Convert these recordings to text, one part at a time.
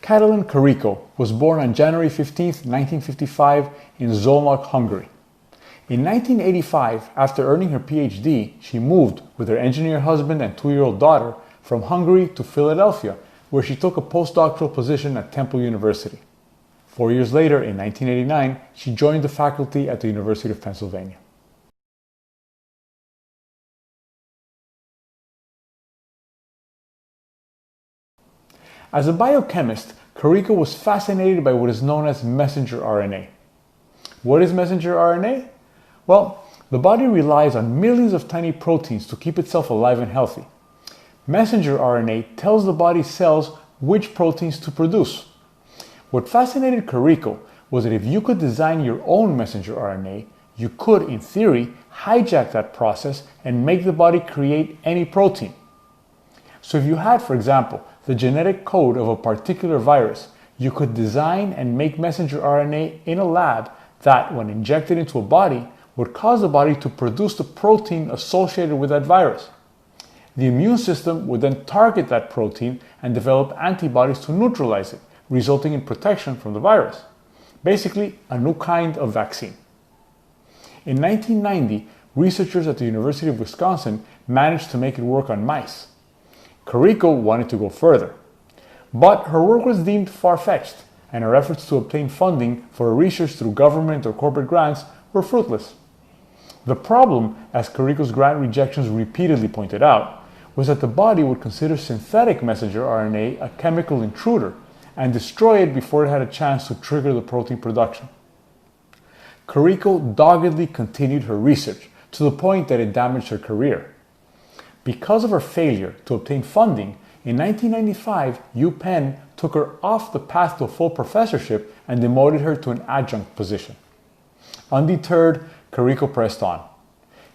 Katalin Kariko was born on January 15, 1955 in Zolnok, Hungary. In 1985, after earning her PhD, she moved with her engineer husband and 2-year-old daughter from Hungary to Philadelphia, where she took a postdoctoral position at Temple University. 4 years later, in 1989, she joined the faculty at the University of Pennsylvania. As a biochemist, Kariko was fascinated by what is known as messenger RNA. What is messenger RNA? Well, the body relies on millions of tiny proteins to keep itself alive and healthy. Messenger RNA tells the body's cells which proteins to produce. What fascinated Kariko was that if you could design your own messenger RNA, you could, in theory, hijack that process and make the body create any protein. So if you had, for example, the genetic code of a particular virus, you could design and make messenger RNA in a lab that, when injected into a body, would cause the body to produce the protein associated with that virus. The immune system would then target that protein and develop antibodies to neutralize it, resulting in protection from the virus. Basically, a new kind of vaccine. In 1990, researchers at the University of Wisconsin managed to make it work on mice. Kariko wanted to go further, but her work was deemed far-fetched, and her efforts to obtain funding for her research through government or corporate grants were fruitless. The problem, as Kariko's grant rejections repeatedly pointed out, was that the body would consider synthetic messenger RNA a chemical intruder and destroy it before it had a chance to trigger the protein production. Kariko doggedly continued her research to the point that it damaged her career. Because of her failure to obtain funding, in 1995, UPenn took her off the path to a full professorship and demoted her to an adjunct position. Undeterred, Kariko pressed on.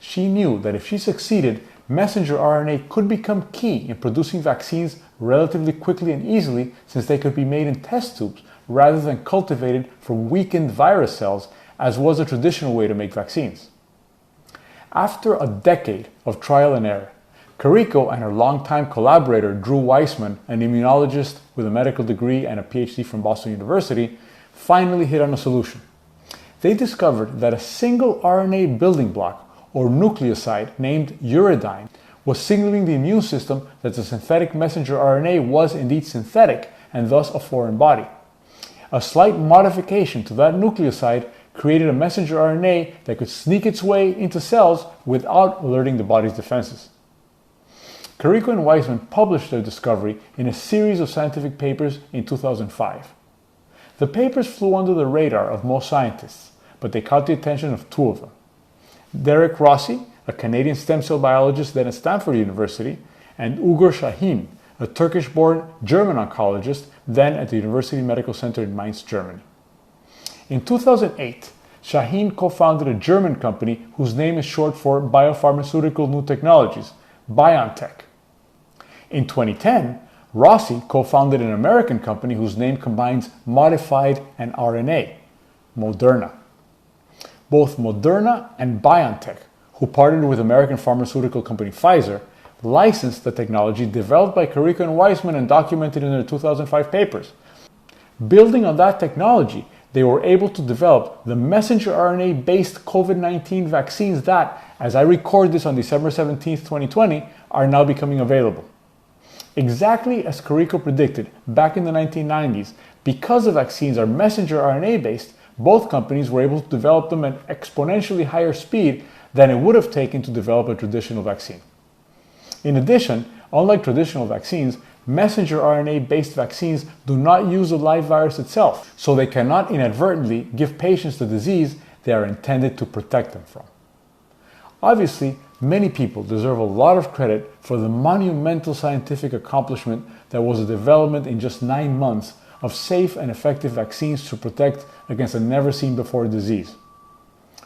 She knew that if she succeeded, messenger RNA could become key in producing vaccines relatively quickly and easily, since they could be made in test tubes rather than cultivated from weakened virus cells, as was the traditional way to make vaccines. After a decade of trial and error, Kariko and her longtime collaborator Drew Weissman, an immunologist with a medical degree and a PhD from Boston University, finally hit on a solution. They discovered that a single RNA building block, or nucleoside, named uridine, was signaling the immune system that the synthetic messenger RNA was indeed synthetic and thus a foreign body. A slight modification to that nucleoside created a messenger RNA that could sneak its way into cells without alerting the body's defenses. Kariko and Weissman published their discovery in a series of scientific papers in 2005. The papers flew under the radar of most scientists, but they caught the attention of two of them. Derek Rossi, a Canadian stem cell biologist then at Stanford University, and Ugur Sahin, a Turkish-born German oncologist then at the University Medical Center in Mainz, Germany. In 2008, Sahin co-founded a German company whose name is short for Biopharmaceutical New Technologies, BioNTech. In 2010, Rossi co-founded an American company whose name combines modified and RNA, Moderna. Both Moderna and BioNTech, who partnered with American pharmaceutical company Pfizer, licensed the technology developed by Kariko and Weissman and documented in their 2005 papers. Building on that technology, they were able to develop the messenger RNA-based COVID-19 vaccines that, as I record this on December 17, 2020, are now becoming available. Exactly as Kariko predicted back in the 1990s, because the vaccines are messenger RNA-based, both companies were able to develop them at exponentially higher speed than it would have taken to develop a traditional vaccine. In addition, unlike traditional vaccines, messenger RNA-based vaccines do not use the live virus itself, so they cannot inadvertently give patients the disease they are intended to protect them from. Obviously, many people deserve a lot of credit for the monumental scientific accomplishment that was the development in just 9 months of safe and effective vaccines to protect against a never-seen-before disease.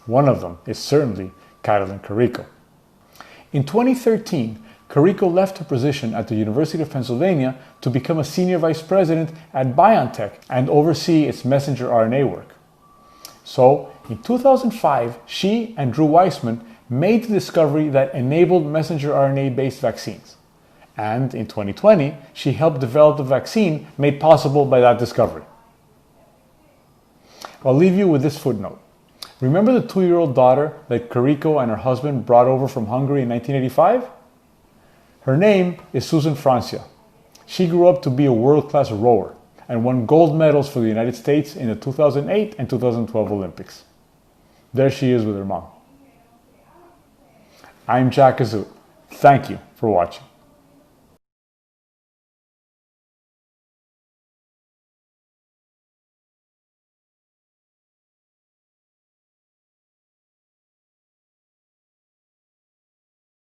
One of them is certainly Katalin Kariko. In 2013, Kariko left her position at the University of Pennsylvania to become a senior vice president at BioNTech and oversee its messenger RNA work. So, in 2005, she and Drew Weissman made the discovery that enabled messenger RNA-based vaccines. And in 2020, she helped develop the vaccine made possible by that discovery. I'll leave you with this footnote. Remember the 2-year-old daughter that Kariko and her husband brought over from Hungary in 1985? Her name is Susan Francia. She grew up to be a world-class rower and won gold medals for the United States in the 2008 and 2012 Olympics. There she is with her mom. I'm Jack Azut. Thank you for watching.